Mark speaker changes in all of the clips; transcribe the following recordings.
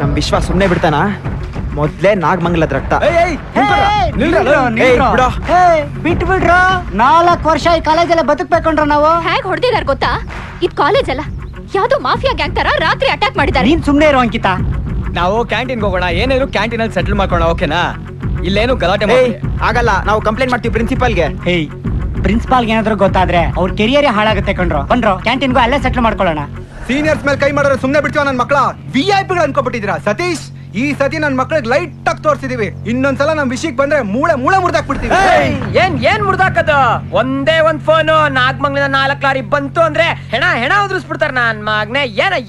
Speaker 1: ನಮ್ ವಿಶ್ವ ಸುಮ್ನೆ ಬಿಡ್ತಾನ? ಮೊದ್ಲೇ ನಾಗಮಂಗಲದ ರಕ್ತ.
Speaker 2: ಬಿಟ್ಟು ಬಿಡ್ರು. 4 ವರ್ಷ ಈ ಕಾಲೇಜಲ್ಲ ಬದುಕ್ಬೇಕಂಡ್ರ ನಾವು.
Speaker 3: ಹೇಗ್ ಹೊಡೆದಿದಾರ ಗೊತ್ತಾ? ಇದ್ ಕಾಲೇಜ್ ಅಲ್ಲ, ಯಾವ್ದೋ ಮಾಫಿಯಾ ಗ್ಯಾಂಗ್ ತರ ರಾತ್ರಿ ಅಟ್ಯಾಕ್ ಮಾಡಿದ್ದಾರೆ.
Speaker 2: ನೀನ್ ಸುಮ್ನೆ ಇರೋ ಅಂಕಿತಾ.
Speaker 4: ನಾವು ಕ್ಯಾಂಟೀನ್ ಹೋಗೋಣ, ಏನೇನು ಕ್ಯಾಂಟೀನ್ ಅಲ್ಲಿ ಸೆಟಲ್ ಮಾಡ್ಕೋಣ, ಓಕೆನಾ? ಇಲ್ಲೇನು ಗಲಾಟೆ
Speaker 1: ಆಗಲ್ಲ, ನಾವು ಕಂಪ್ಲೇಂಟ್ ಮಾಡ್ತೀವಿ ಪ್ರಿನ್ಸಿಪಾಲ್ಗೆ.
Speaker 2: ಪ್ರಿನ್ಸಿಪಾಲ್ಗೆ ಏನಾದ್ರು ಗೊತ್ತಾದ್ರೆ ಅವ್ರ ಕೆರಿಯರ್ ಹಾಳಾಗುತ್ತೆ ಕಣ್ರು. ಬಂದ್ರು ಕ್ಯಾಂಟೀನ್ಗೂ ಅಲ್ಲೇ ಸೆಟ್ಲ್ ಮಾಡ್ಕೊಳ್ಳೋಣ.
Speaker 5: ಸೀನಿಯರ್ಸ್ ಮೇಲೆ ಕೈ ಮಾಡಿದ್ರೆ ಸುಮ್ನೆ ಬಿಡ್ತೀವ? ನನ್ ಮಕ್ಕಳ VIP ಅನ್ಕೋಬಿಟ್ಟಿದ್ದೀರಾ ಸತೀಶ್? ಈ ಸತಿ ನನ್ ಮಕ್ಳಿಗೆ ಲೈಟ್ ಆಗಿ ತೋರಿಸಿದೀವಿ. ಇನ್ನೊಂದ್ಸಲ ನಮ್ ವಿಷಯಕ್ಕೆ ಬಂದ್ರೆ ಮೂಳೆ ಮುರ್ದಾಕ್ಬಿಡ್ತೀವಿ.
Speaker 4: ಏನ್ ಮುರ್ದಾಕದ? ಒಂದೇ ಒಂದ್ ಫೋನು ನಾಗಮಂಗಲದ 4 ಲಾರಿ ಬಂತು ಅಂದ್ರೆ ಹೆಣ ಉದ್ರಿಸ್ಬಿಡ್ತಾರ. ನನ್ ಮಗನೇ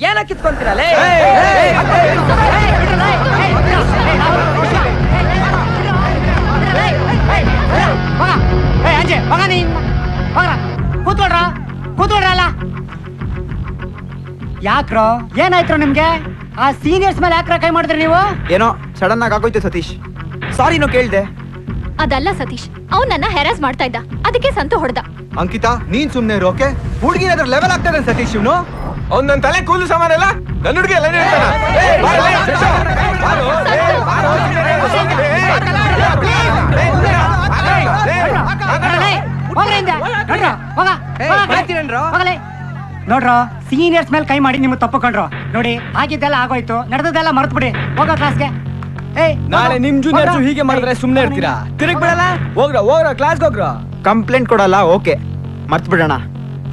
Speaker 4: ಏನ ಕಿತ್ಕೊಂತೀರಲ್ಲ?
Speaker 2: ಕೂತ್ಕೊಳ್ರಲ್ಲ. ಯಾಕ್ರೋ ಏನಾಯ್ತು ನಿಮ್ಗೆ? ಆ ಸೀನಿಯರ್ಸ್ ಮೇಲೆ ಯಾಕ್ರ ಕೈ ಮಾಡಿದ್ರಿ ನೀವು?
Speaker 1: ಏನೋ ಸಡನ್ ಆಗಿ ಆಗೋಯ್ತು ಸತೀಶ್, ಸಾರಿನೋ ಕೇಳ್ದೆ.
Speaker 3: ಅದಲ್ಲ ಸತೀಶ್, ಅವ್ನ್ ನನ್ನ ಹೆರಾಸ್ ಮಾಡ್ತಾ ಇದ್ದ, ಅದಕ್ಕೆ ಸಂತು ಹೊಡೆದ.
Speaker 5: ಅಂಕಿತಾ ನೀನ್ ಸುಮ್ನೆ ಇರು, ಓಕೆ? ಹುಡುಗಿ ಅದ್ರ ಲೆವೆಲ್ ಆಗ್ತಾನೆ ಸತೀಶ್. ಇವನು
Speaker 6: ಅವ್ನ್ ನನ್ ತಲೆ ಕೂಲು ಸಾಮಾನ ಎಲ್ಲ ನನ್ನ ಹುಡುಗಿ ಎಲ್ಲ
Speaker 2: ನೋಡ್ರೋ, ಸೀನಿಯರ್ಸ್ ಮೇಲೆ ಕೈ ಮಾಡಿ ನಿಮ್ಗೆ ತಪ್ಪಕೊಂಡ್ರು ನೋಡಿ. ಆಗಿದ್ದೆಲ್ಲ ಆಗೋಯ್ತು, ನಡೆದದೆಲ್ಲ ಮರ್ತು ಬಿಡಿ. ಹೋಗೋ ಕ್ಲಾಸ್ಗೆ.
Speaker 4: ನಾಳೆ ನಿಮ್ ಜೂನಿಯರ್ಸ್ ಹೀಗೆ ಮಾಡಿದ್ರೆ ಸುಮ್ನೆ ಇರ್ತೀರಾ? ತಿರುಗ್ ಬಿಡಲ್ಲ? ಹೋಗ್ರ ಕ್ಲಾಸ್ಗೆ ಹೋಗ್ರ.
Speaker 1: ಕಂಪ್ಲೇಂಟ್ ಕೊಡಲ್ಲ, ಓಕೆ, ಮರ್ತ್ ಬಿಡೋಣ.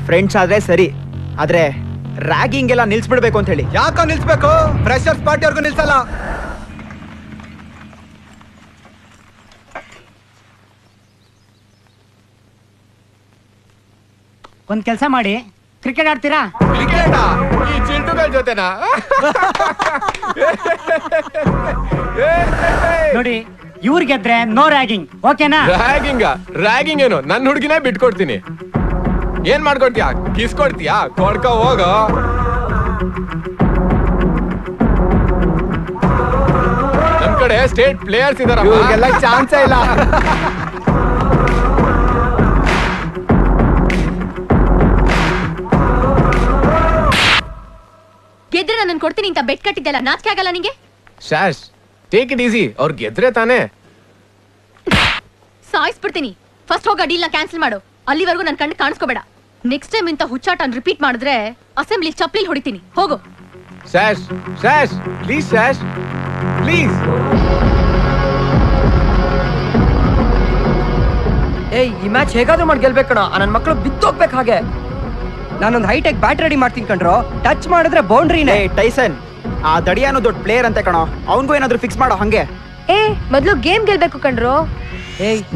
Speaker 1: ಫ್ರೆಂಡ್ಸ್ ಆದ್ರೆ ಸರಿ, ಆದ್ರೆ ರ್ಯಾಗಿಂಗ್ ಎಲ್ಲ ನಿಲ್ಸ್ಬಿಡ್ಬೇಕು ಅಂತ ಹೇಳಿ.
Speaker 5: ಯಾಕ ನಿಲ್ಸ್ಬೇಕು? ಫ್ರೆಶರ್ಸ್ ಪಾರ್ಟಿವರೆಗೂ ನಿಲ್ಸಲ್ಲ.
Speaker 2: ಒಂದ್ ಕೆಲ್ಸ ಮಾಡಿ, ಕ್ರಿಕೆಟ್ ಆಡ್ತೀರಾ?
Speaker 6: ಈ ಚಿಂಟುಗಳ ಜೊತೆನಾ?
Speaker 2: ನೋಡಿ, ಇವ್ರ್ ಗೆದ್ರೆ ನೋ ರ್ಯಾಗಿಂಗ್, ಓಕೆನಾ?
Speaker 6: ರ್ಯಾಗಿಂಗ್ ಏನು? ನನ್ನ ಹುಡುಗಿನೇ ಬಿಟ್ಕೊಡ್ತೀನಿ. ಏನ್ ಮಾಡ್ಕೊಡ್ತೀಯಾ? ಕಿಸ್ ಕೊಡ್ತೀಯಾ? ಕೊಡ್ಕೋ ಹೋಗೋ. ನಮ್ ಕಡೆ ಸ್ಟೇಟ್ ಪ್ಲೇಯರ್ಸ್ ಇದಾರ,
Speaker 5: ಚಾನ್ಸೇ ಇಲ್ಲ.
Speaker 3: ಗೆದ್ರೆ ನಾನು ಕೊಡ್ತೀನಿ ಅಂತ ಬೆಟ್ ಕಟ್ಟಿದ್ದೆಲ್ಲ ನಾಚಿಕೆ ಆಗಲ್ಲ ನಿಂಗೆ?
Speaker 6: ಶಾಶ್, ಟೇಕ್ ಇಟ್ ಈಸಿ. ಅವ್ರು ಗೆದ್ರೆ ತಾನೇ.
Speaker 3: ಸಾಯಿಸ್ಬಿಡ್ತೀನಿ. ಫಸ್ಟ್ ಹೋಗ ಡೀಲ್ ನ ಕ್ಯಾನ್ಸಲ್ ಮಾಡು. ಅಲ್ಲಿವರೆಗೂ ನನ್ ಕಣ್ಣು ಕಾಣಿಸ್ಕೋಬೇಡ. ನೆಕ್ಸ್ಟ್ ಟೈಮ್ ಇಂತ ಹುಚ್ಚಾಟ ರಿಪೀಟ್ ಮಾಡಿದ್ರೆ ಅಸೆಂಬ್ಲಿ ಚಪ್ಲಿಲ್ ಹೊಡಿತೀನಿ. ಹೋಗು.
Speaker 6: ಶಾಶ್, ಪ್ಲೀಸ್ ಶಾಶ್, ಪ್ಲೀಸ್.
Speaker 4: ಈ ಮ್ಯಾಚ್ ಹೇಗಾದ್ರೂ ಮಾಡಿ ಗೆಲ್ಬೇಕಣ. ನನ್ ಮಕ್ಕಳು ಬಿತ್ತೋಗ್ಬೇಕು. ಹಾಗೆ ನಾನೊಂದು ಹೈಟೆಕ್ ಬ್ಯಾಟ್ ರೆಡಿ ಮಾಡ್ತೀನಿ ಕಣ್ರೋ. ಟಚ್ ಮಾಡಿದ್ರೆ ಬೌಂಡ್ರಿನೇ.
Speaker 1: ಟೈಸನ್, ಆ ದಡಿಯಾನು ದೊಡ್ಡ ಪ್ಲೇಯರ್ ಅಂತ ಕಣೋ, ಅವನ್ಗೂ ಏನಾದ್ರು ಫಿಕ್ಸ್ ಮಾಡೋ ಹಂಗೆ.
Speaker 3: ಮೊದ್ಲು ಗೇಮ್ ಗೆಲ್ಬೇಕು ಕಣ್ರೋ.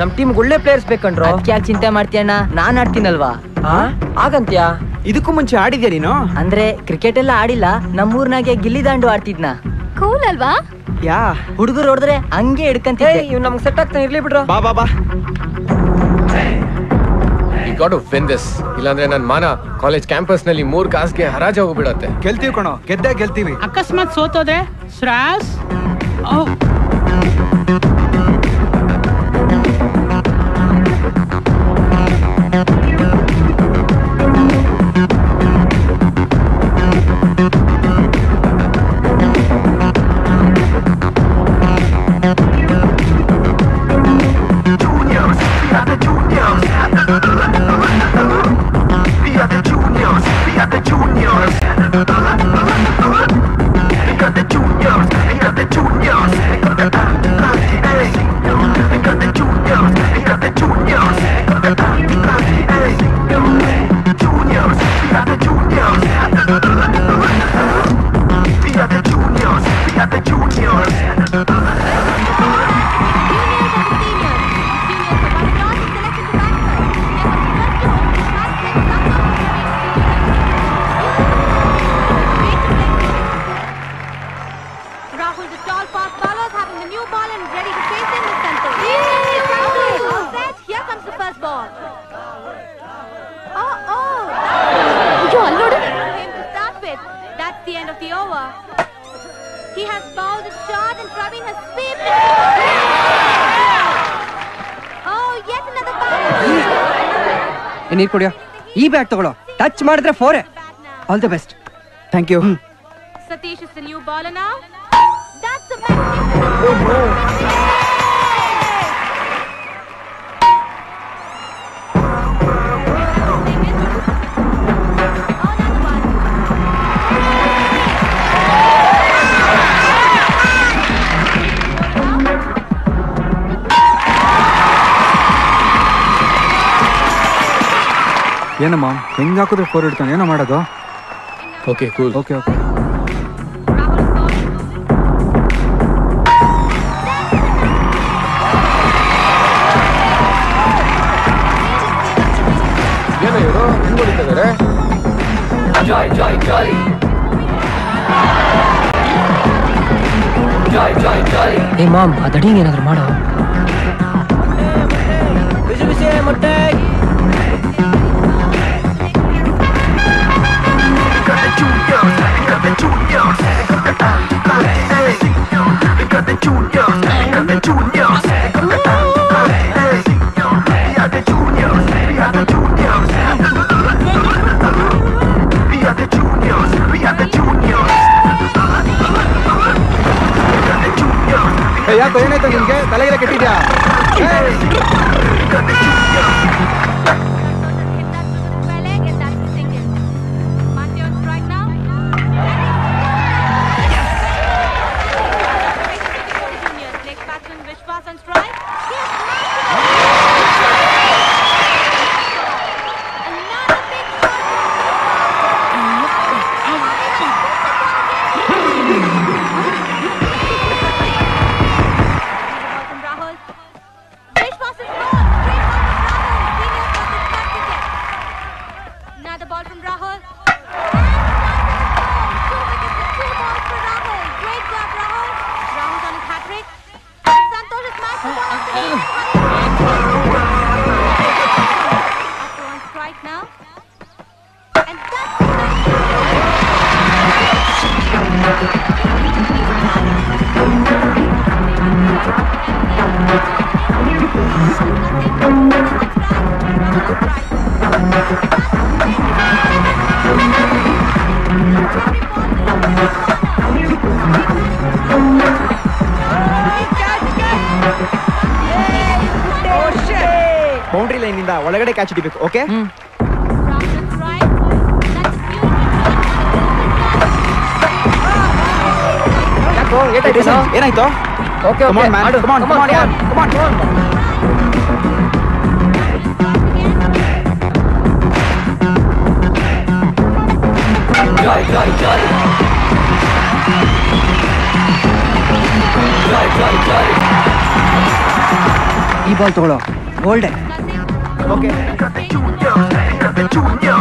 Speaker 4: ನಮ್ ಟೀಮ್ ಒಳ್ಳೆ ಪ್ಲೇಯರ್ಸ್ ಬೇಕಂಡ್ರೋ.
Speaker 7: ಯಾಕೆ ಚಿಂತೆ ಮಾಡ್ತೀಯಣ್ಣ? ನಾನ್ ಆಡ್ತೀನಲ್ವಾ?
Speaker 4: ಆಗಂತ್ಯಾ?
Speaker 1: ಇದಕ್ಕೂ ಮುಂಚೆ ಆಡಿದ್ಯಾ ನೀನು?
Speaker 7: ಅಂದ್ರೆ ಕ್ರಿಕೆಟ್ ಎಲ್ಲ ಆಡಿಲ್ಲ, ನಮ್ಮೂರ್ನಾಗೆ ಗಿಲ್ಲಿ ದಾಂಡು ಆಡ್ತಿದ್ನ.
Speaker 3: ಕೂಲ್ ಅಲ್ವಾ?
Speaker 1: ಯಾ,
Speaker 7: ಹುಡುಗರು ಹೊಡೆದ್ರೆ ಹಂಗೆ ಹಿಡ್ಕಂತಿದ್ದೆ.
Speaker 4: ಇವ್ ನಮ್ಗೆ ಸೆಟ್ ಆಗ್ತಾನೆ, ಇರ್ಲಿ ಬಿಡ್ರೋ.
Speaker 1: ಬಾ.
Speaker 6: You got to win this. ಇಲ್ಲಾಂದ್ರೆ ನನ್ನ ಮಾನ ಕಾಲೇಜ್ ಕ್ಯಾಂಪಸ್ ನಲ್ಲಿ 3 ಕಾಸ್ಗೆ ಹರಾಜು ಹೋಗ್ಬಿಡತ್ತೆ.
Speaker 5: ಗೆಲ್ತೀವಿ ಕಣೋ, ಗೆಲ್ತೀವಿ.
Speaker 2: ಅಕಸ್ಮಾತ್ ಸೋತೋದ್ರೆ ಶ್ರಾಸ್.
Speaker 3: He has bowled a shot and Praveen has swept. Oh, yet another ball.
Speaker 4: ನೀರ್ ಕುಡಿಯೋ. ಈ ಬ್ಯಾಟ್ ತಗೊಳ್ಳೋ. ಟಚ್ ಮಾಡಿದ್ರೆ 4. All the best.
Speaker 1: Thank you.
Speaker 3: Satish is the new bowler now.
Speaker 5: ಏನಮ್ಮ ಹೆಂಗ್ ಹಾಕಿದ್ರೆ 4 ಇಡ್ತಾನೆ ಏನೋ ಮಾಡೋದು.
Speaker 6: Okay cool.
Speaker 5: ಓಕೆ ಓಕೆ
Speaker 6: ಏನೋ ಇವರು ಹೆಂಗ್ ಹೊಡಿತಿದ್ದಾರೆ?
Speaker 4: ಏ ಮಾಮ್ ಆ ದಡಿಂಗ್ ಏನಾದ್ರು ಮಾಡೋ. ಬಿಸಿ ಬಿಸಿ ಮೊಟ್ಟೆ.
Speaker 5: ಯಾಕೋ ಏನಾಯ್ತು ನಿಮ್ಗೆ? ತಲೆಗೆಲ್ಲ ಕೆಟ್ಟಿದ್ಯಾ?
Speaker 1: ಬೌಂಡ್ರಿ ಲೈನ್ ಇಂದ ಒಳಗಡೆ ಕ್ಯಾಚ್ ಹಿಡಿಬೇಕು. ಓಕೆ ಏನಾಯ್ತು?
Speaker 4: Okay
Speaker 1: Come on, man. Come on, come on, man. Come on.
Speaker 2: ಈ ಬಾಲ್ ತಗೊಳ್ಳೋ. ಗೋಲ್ಡೆ.
Speaker 1: Okay
Speaker 8: Junior.